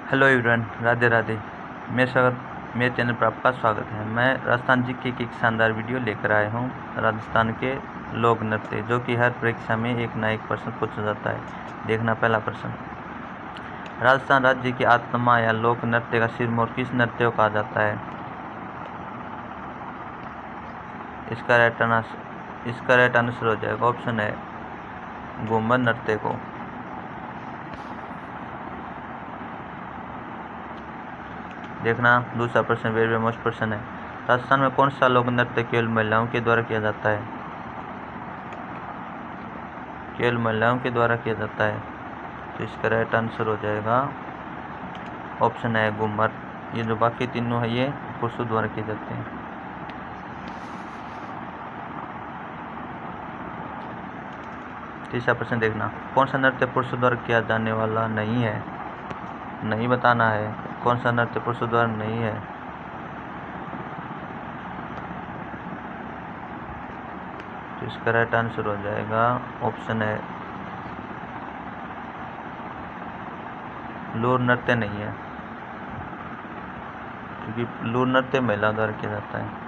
Hello everyone, Radhe Radhe. मेरे channel पर आपका स्वागत है। मैं राजस्थान जी की एक शानदार वीडियो लेकर आया हूँ। राजस्थान के लोक नृत्य, जो कि हर परीक्षा में एक ना एक प्रश्न पूछा जाता है। देखना पहला प्रश्न, राजस्थान राज्य की आत्मा या लोक नृत्य का सिरमौर किस नृत्य को कहा जाता है? इसका राइट आंसर हो जाएगा ऑप्शन है घूमर नृत्य को। देखना दूसरा प्रश्न वेरी मोस्ट प्रश्न है। राजस्थान में कौन सा लोक नृत्य केवल महिलाओं के द्वारा किया जाता है? केवल महिलाओं के द्वारा किया जाता है, तो इसका राइट आंसर हो जाएगा ऑप्शन है घूमर। ये जो बाकी तीनों है ये पुरुषों द्वारा किए जाते हैं। तीसरा प्रश्न देखना, कौन सा नृत्य पुरुषों द्वारा किया जाने वाला नहीं है? नहीं बताना है कौन सा नृत्य पुरुषों द्वारा नहीं है। तो इसका राइट आंसर हो जाएगा ऑप्शन है लूर नृत्य नहीं है, क्योंकि लूर नृत्य महिला द्वारा किया जाता है।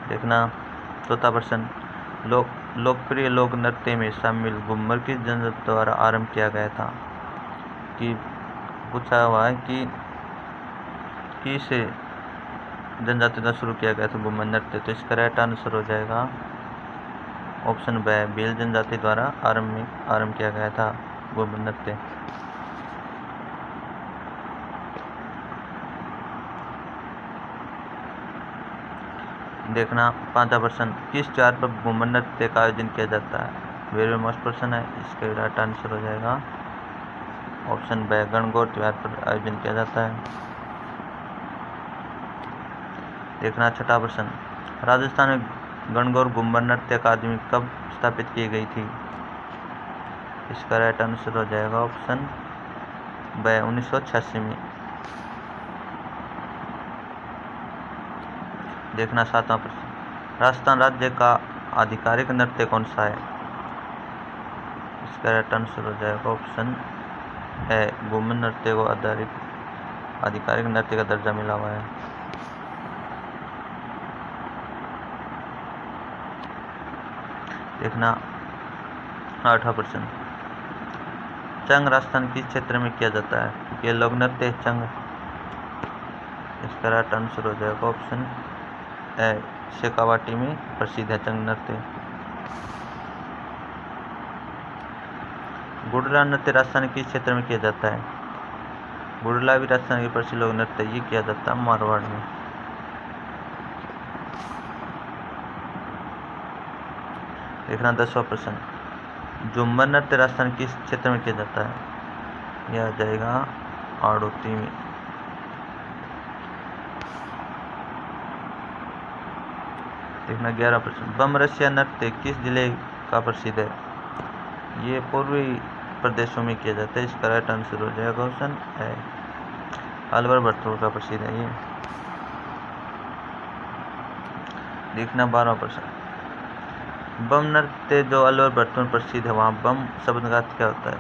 देखना चौथा प्रश्न, लोकप्रिय लोक नृत्य में शामिल घूमर किस जनजाति द्वारा आरंभ किया गया था? कि पूछा हुआ है कि किस जनजाति द्वारा शुरू किया गया था घूमर नृत्य। तो इसका राइट आंसर हो जाएगा ऑप्शन ब, भील जनजाति द्वारा आरंभ किया गया था घूमर नृत्य। देखना पांचवा प्रश्न, किस त्योहार पर घूमर नृत्य का आयोजन किया जाता है? वेरी मोस्ट प्रश्न है, इसका राइट आंसर हो जाएगा ऑप्शन ब, गणगौर त्योहार पर आयोजन किया जाता है। देखना छठा प्रश्न, राजस्थान में गणगौर घूमर नृत्य अकादमी कब स्थापित की गई थी? इसका राइट आंसर हो जाएगा ऑप्शन ब, 1986 में। देखना सातवां प्रश्न, राजस्थान राज्य का आधिकारिक नृत्य कौन सा है? इसका राइट आंसर हो जाएगा ऑप्शन है घूमर नृत्य को आधिकारिक नृत्य का दर्जा मिला हुआ है। देखना आठवां प्रश्न, चंग राजस्थान किस क्षेत्र में किया जाता है? ये लोक नृत्य चंग। इसका राइट आंसर हो जाएगा ऑप्शन है शेखावाटी में प्रसिद्ध है चंग नृत्य। गुडला नृत्य राजस्थान किस क्षेत्र में किया जाता है? गुडला भी राजस्थान के प्रसिद्ध लोक नृत्य, ये किया जाता है मारवाड़ में। देखना 10वां प्रश्न, झूमर नृत्य राजस्थान किस क्षेत्र में किया जाता है? यह आ जाएगा आड़ोती में। देखना 11वां प्रश्न, बमरसिया नृत्य किस जिले का प्रसिद्ध है? ये पूर्वी प्रदेशों में किया जाता है। इसका राइट आंसर हो जाएगा ऑप्शन है अलवर भरतपुर का प्रसिद्ध है ये। देखना 12वां प्रश्न, बम नृत्य जो अलवर भरतपुर प्रसिद्ध है, वहाँ बम शब्द का अर्थ क्या होता है?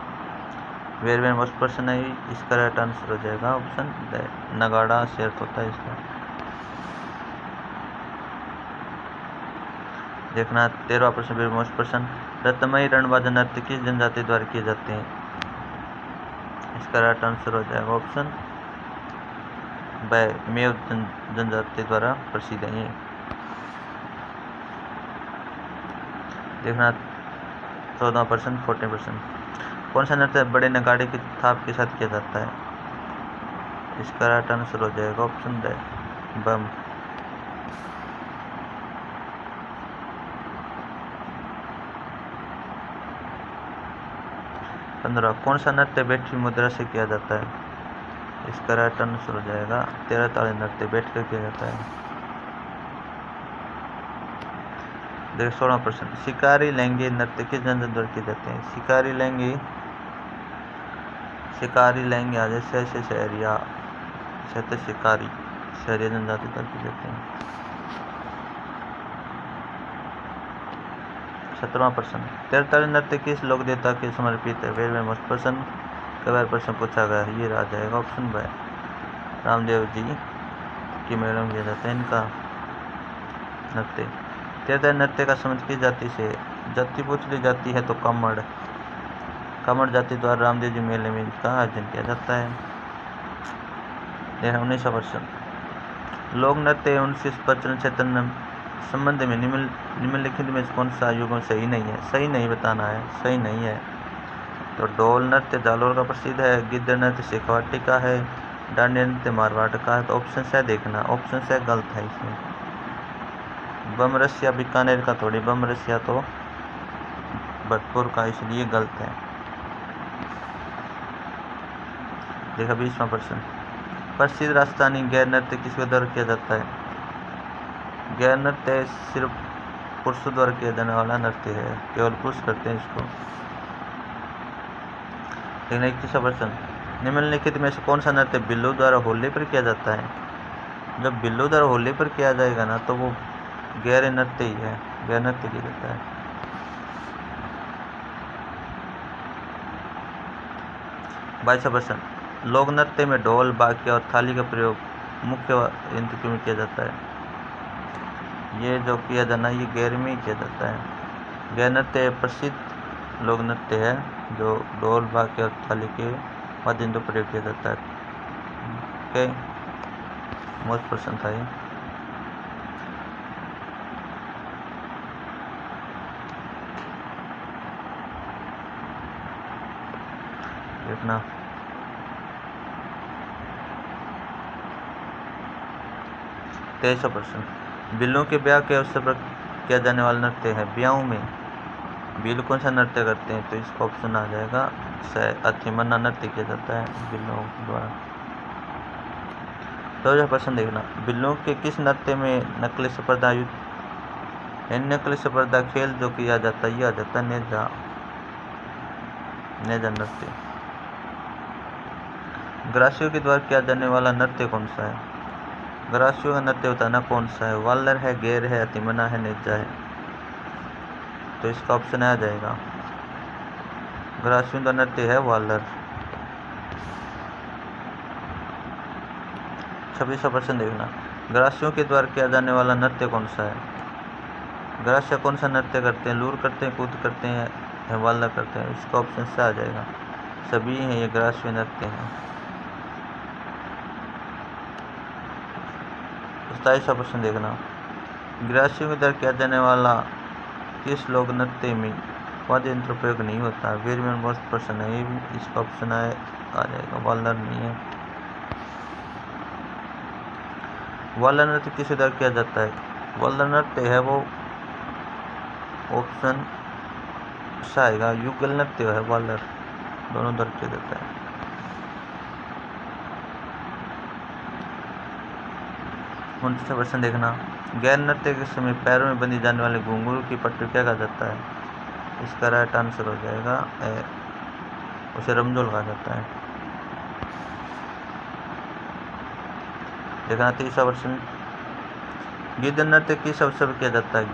वेरी मोस्ट प्रश्न है, इसका राइट आंसर हो जाएगा ऑप्शन नगाड़ा से अर्थ होता है इसका। देखना 13वां प्रश्न वेरी मोस्ट प्रश्न, रत्नमयी रणबाजा नृत्य किस जनजाति द्वारा किए जाते हैं? इसका राइट आंसर हो जाएगा ऑप्शन ब, मेव जनजाति द्वारा प्रसिद्ध है ये। देखना 14वां प्रश्न 14%, कौन सा नृत्य बड़े नगाड़े की थाप के साथ किया जाता है? इसका राइट आंसर हो जाएगा ऑप्शन ड, बम। पंद्रह, कौन सा नृत्य बैठी मुद्रा से किया जाता है? इसका राइट आंसर हो जाएगा 13 ताड़ी नृत्य बैठ कर किया जाता है। देखो 16वां प्रश्न, शिकारी लहंगे नृत्य किस जनजाति द्वारा किए जाते हैं? शिकारी लहंगे आ जैसे शहरिया जनजाति द्वारा किए जाते हैं। 17वां प्रश्न, 43 नृत्य किस लोक देवता के समर्पित है? वेरी वेरी मोस्ट प्रश्न कई बार प्रश्न पूछा गया है। ये आ जाएगा ऑप्शन बाय रामदेव जी की मेलों में किया जाता है इनका नृत्य। 43 नृत्य का संबंध किस जाति से? जाति पूछ ली जाती है तो कामड़ जाति द्वारा रामदेव जी मेले में इसका आयोजन किया जाता है। 19वां प्रश्न, लोक नृत्य एवं उनके प्रचलन क्षेत्र संबंध में निम्नलिखित में कौन सा युगम सही नहीं है? सही नहीं बताना है, सही नहीं है। तो ढोल नृत्य जालोर का प्रसिद्ध है, गिद्ध नृत्य शेखावाटी का है, डांडिया नृत्य मारवाड़ का है। तो ऑप्शन से देखना, ऑप्शन से गलत है इसमें। बमरसिया बीकानेर का थोड़ी, बमरसिया तो भरतपुर का, इसलिए गलत है। देखा 20वां प्रश्न, प्रसिद्ध राजस्थानी गैर नृत्य किसके द्वारा किया जाता है? गैर नृत्य सिर्फ पुरुषों द्वारा किया जाने वाला नृत्य है, केवल पुरुष करते हैं इसको। 21वां प्रश्न, निम्नलिखित में से कौन सा नृत्य बिल्लू द्वारा होली पर किया जाता है? जब बिल्लू द्वारा होली पर किया जाएगा ना तो वो गैर नृत्य ही है, गैर नृत्य किया जाता है। 22वां प्रश्न, लोक नृत्य में ढोल, बाकिया और थाली का प्रयोग मुख्य यंत्र में किया जाता है? ये जो किया जाना ये गैर में किया जाता है। गैर नृत्य प्रसिद्ध लोक नृत्य है जो ढोल, बाकिया और थाली के वाद्य यंत्रों प्रयोग किया जाता है। ओके, मोस्ट प्रश्न था ये। देखना 23वां प्रश्न, बिल्लों के ब्याह के अवसर पर किया जाने वाला नृत्य है। ब्याहों में बिल्ल कौन सा नृत्य करते हैं? तो इसका ऑप्शन आ जाएगा अथिमन्ना नृत्य किया जाता है बिल्लों द्वारा। 24वां प्रश्न देखना, बिल्लों के किस नृत्य में नकली स्पर्धा नकली स्पर्धा खेल जो किया जाता है यह आ जाता है नेजा नृत्य। ग्रासियों के द्वारा किया जाने वाला नृत्य कौन सा है? ग्रासियों का नृत्य बताना कौन सा है? वालर है, गेर है, अतिमना है, नेजा है। तो इसका ऑप्शन आ जाएगा ग्रासियों का नृत्य है वालर। 26वां प्रश्न देखना, ग्रासियों के द्वारा किया जाने वाला नृत्य कौन सा है? ग्रासिया कौन सा नृत्य करते हैं? लूर करते हैं, कूद करते हैं, वालर करते हैं। इसका ऑप्शन से आ जाएगा सभी हैं, ये ग्रासियों नृत्य हैं। 27वां प्रश्न देखना, ग्रासियों के द्वारा किया जाने वाला किस लोक नृत्य में वाद्य यंत्र प्रयोग नहीं होता? वेरी मोस्ट प्रश्न है ये भी, इसका ऑप्शन आ जाएगा वालर नहीं है। वालर नृत्य किस द्वारा किया जाता है? वालर नृत्य है वो ऑप्शन सा आएगा युगल नृत्य है वालर, दोनों द्वारा किया जाता है। उनतीसवां प्रश्न देखना, गैर नृत्य के समय पैरों में बंधी जाने वाले घुंघरू की पट्टी क्या कहा जाता है? इसका राइट आंसर हो जाएगा उसे रमजोल कहा जाता है। देखना 30वां प्रश्न, गिद्ध नृत्य किस अवसर पर किया जाता है?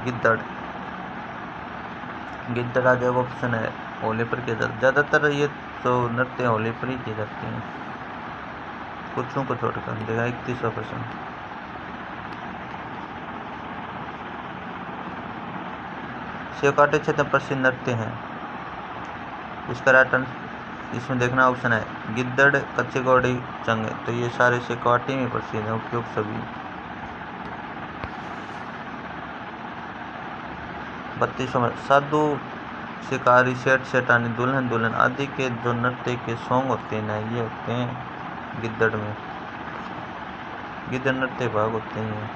गिद्दड़ आ जाएगा ऑप्शन है होली पर किया जाता है। ज़्यादातर ये तो नृत्य होली पर ही किए जाते हैं, कुछों को छोड़कर। देखा 31वां प्रश्न, शेखावाटी क्षेत्र में प्रसिद्ध नृत्य है। इसका राइट आंसर इसमें देखना ऑप्शन है गिद्दड़, कच्ची घोड़ी, चंग। तो ये सारे शेखावाटी में प्रसिद्ध है, उपयुक्त सभी। 32वां, साधु, शिकारी, सेठ सेठानी, दुल्हन दुल्हन आदि के जो नृत्य के सॉन्ग होते हैं ना ये होते हैं गिद्दड़ में, गिद्दड़ नृत्य भाग होते हैं।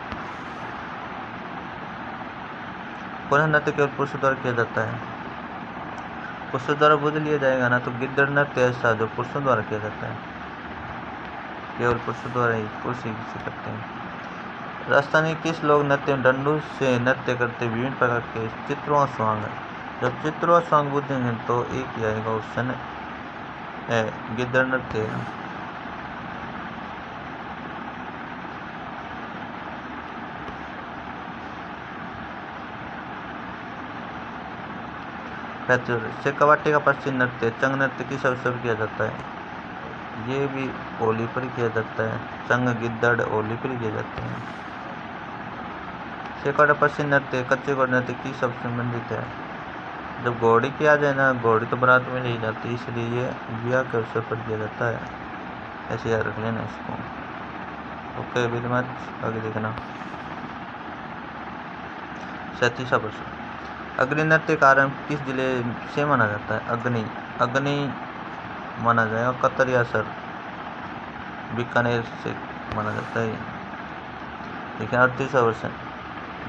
कौन नृत्य केवल पुरुषों द्वारा किया जाता है? पुरुषों द्वारा बुझ लिया जाएगा ना तो गिद्दड़ नृत्य ऐसा जो पुरुषों द्वारा किया जाता है, केवल पुरुषों द्वारा ही, पुरुष ही करते हैं। राजस्थानी किस लोक नृत्य में डंडू से नृत्य करते विभिन्न प्रकार के चित्रों स्वांग है? जब चित्रों स्वांग बुझेंगे तो एक ही आएगा ऑप्शन है गिद्दड़ नृत्य है। शेखावाटी का प्रसिद्ध नृत्य चंग नृत्य किस अवसर पर किया जाता है? ये भी होली पर किया जाता है। चंग गिद्दड़ होली पर किए जाते हैं। शेखावाटी प्रसिद्ध नृत्य कच्चे घोड़े नृत्य किस अवसर संबंधित है? जब घोड़ी किया जाए ना, घोड़ी तो बारात में ली जाती है, इसलिए ये ब्याह के अवसर पर किया जाता है। ऐसे याद रख लेना इसको। Okay, very much. आगे देखना 37वां प्रश्न। अग्नि नृत्य का आरंभ किस जिले से माना जाता है? अग्नि माना जाएगा कतर या सर बीकानेर से माना जाता है। देखिए 38वां प्रश्न।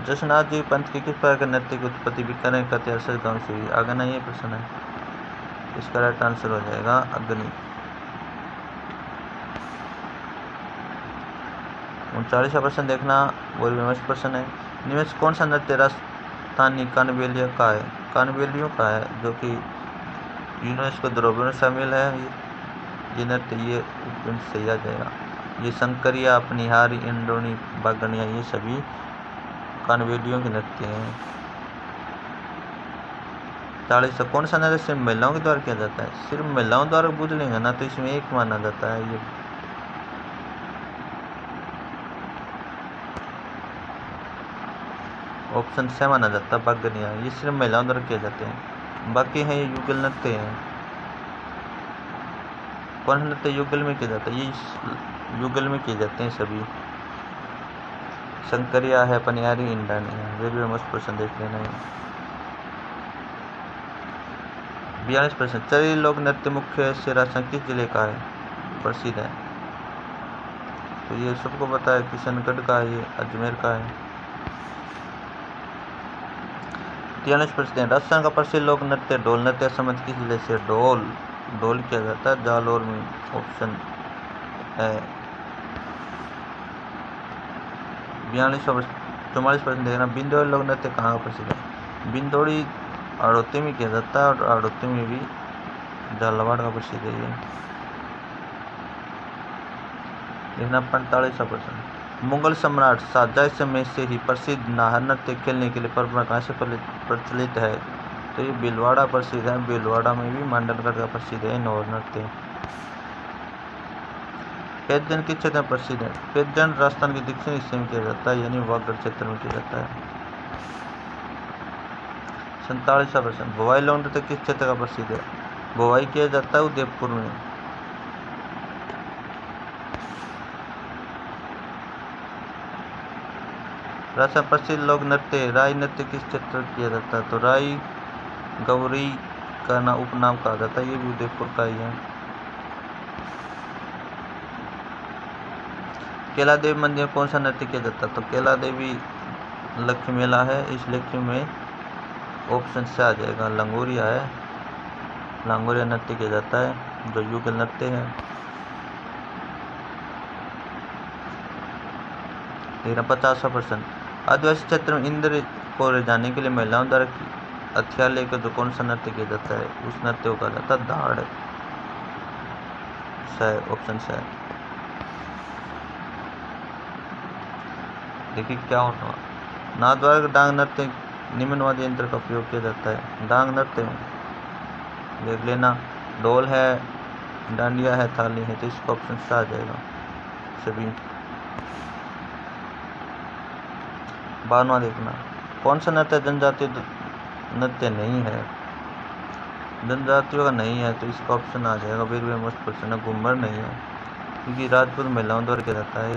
जसनाथ जी पंथ के किस प्रकार के नृत्य की उत्पत्ति बीकानेर कतर गांव से हुई? आगे ना ये प्रश्न है, इसका राइट आंसर हो जाएगा अग्नि। 39वां प्रश्न देखना, वो विमर्श प्रश्न है। निम्न से कौन सा नृत्य राजस्थानी कानबेलिया का है? कानबेलियों का है, जो कि यूनेस्को धरोहर में शामिल है। ये नृत्य ये उपपिंड से आ जाएगा। ये शंकरिया, अपनिहारी, इंडोनी, बागड़िया, ये सभी कानबेलियों के नृत्य हैं। 40 कौन सा नृत्य सिर्फ महिलाओं के द्वारा किया जाता है? सिर्फ महिलाओं द्वारा बुझ लेंगे ना, तो इसमें एक माना जाता है। ये ऑप्शन से माना जाता है बागड़िया, ये सिर्फ महिलाओं द्वारा किए जाते हैं। बाकी है ये युगल नृत्य हैं। कौन सा नृत्य युगल में किया जाता है? ये युगल में किए जाते हैं सभी। शंकरिया है, पनियारी, इंडानी है। वे भी मस्त प्रश्न देख लेना है। 42 प्रश्न। चरी लोक नृत्य मुख्य से राजस्थान किस जिले का है? प्रसिद्ध है, तो ये सबको पता है, किशनगढ़ का है, ये अजमेर का है। 43 प्रश्न। राजस्थान का प्रसिद्ध लोक नृत्य ढोल नृत्य संबंध किस जिले से? ढोल किया जाता है जालौर में। ऑप्शन है। 44 प्रश्न देखना, बिंदौरी लोक नृत्य कहाँ का प्रसिद्ध है? बिंदौरी हड़ौती में किया जाता है, और हड़ौती में भी झालावाड़ का प्रसिद्ध है ये। देखना 45वां प्रश्न। मुगल सम्राट शाहजहां समय से ही प्रसिद्ध नाहर नृत्य खेलने के लिए परंपरा कहाँ से प्रचलित है? तो ये भीलवाड़ा प्रसिद्ध है। भीलवाड़ा में भी मांडलगढ़ का प्रसिद्ध है नाहर नृत्य। पेजन किस क्षेत्र में प्रसिद्ध है? पेजन राजस्थान के दक्षिण हिस्से में किया जाता है, यानी वागड़ क्षेत्र में किया जाता है। 47वां प्रश्न। भोवाई लोक नृत्य किस क्षेत्र का प्रसिद्ध है? भोवाई किया जाता है उदयपुर में। राजस्थान प्रसिद्ध लोक नृत्य राई नृत्य किस क्षेत्र में किया जाता है? तो राई गौरी का उपनाम कहा जाता है, ये भी उदयपुर का ही है। केला देवी मंदिर में कौन सा नृत्य किया जाता है? तो केला देवी लक्ष्मी मेला है, इस लक्ष्मी में ऑप्शन से आ जाएगा लंगोरिया है। लंगोरिया नृत्य किया जाता है, जो युगल नृत्य है। 50वां प्रश्न। आदिवासी क्षेत्र में इंद्र को ले जाने के लिए महिलाओं द्वारा हथियार लेकर जो कौन सा नृत्य किया जाता है? उस नृत्य को कहा जाता है दाड़। ऑप्शन से। देखिए क्या होना, नादवार डांग नृत्य निम्नवादी यंत्र का उपयोग किया जाता है। डांग नृत्य में देख लेना, ढोल है, डांडिया है, थाली है, तो इसका ऑप्शन से आ जाएगा सभी। 52वां देखना, कौन सा नृत्य जनजातीय नृत्य नहीं है? जनजातियों का नहीं है, तो इसका ऑप्शन आ जाएगा वीर मस्त प्रश्न, घूमर नहीं है, क्योंकि राजपूत महिलाओं द्वारा किया जाता है,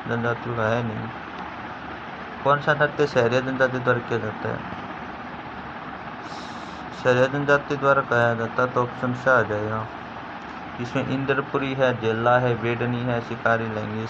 जनजातियों का है नहीं। कौन सा नृत्य शहरिया जनजाति द्वारा किया जाता है? शहरिया जनजाति द्वारा कहा जाता है, तो ऑप्शन से आ जाएगा। इसमें इंद्रपुरी है, जेला है, बेडनी है, शिकारी लहंगी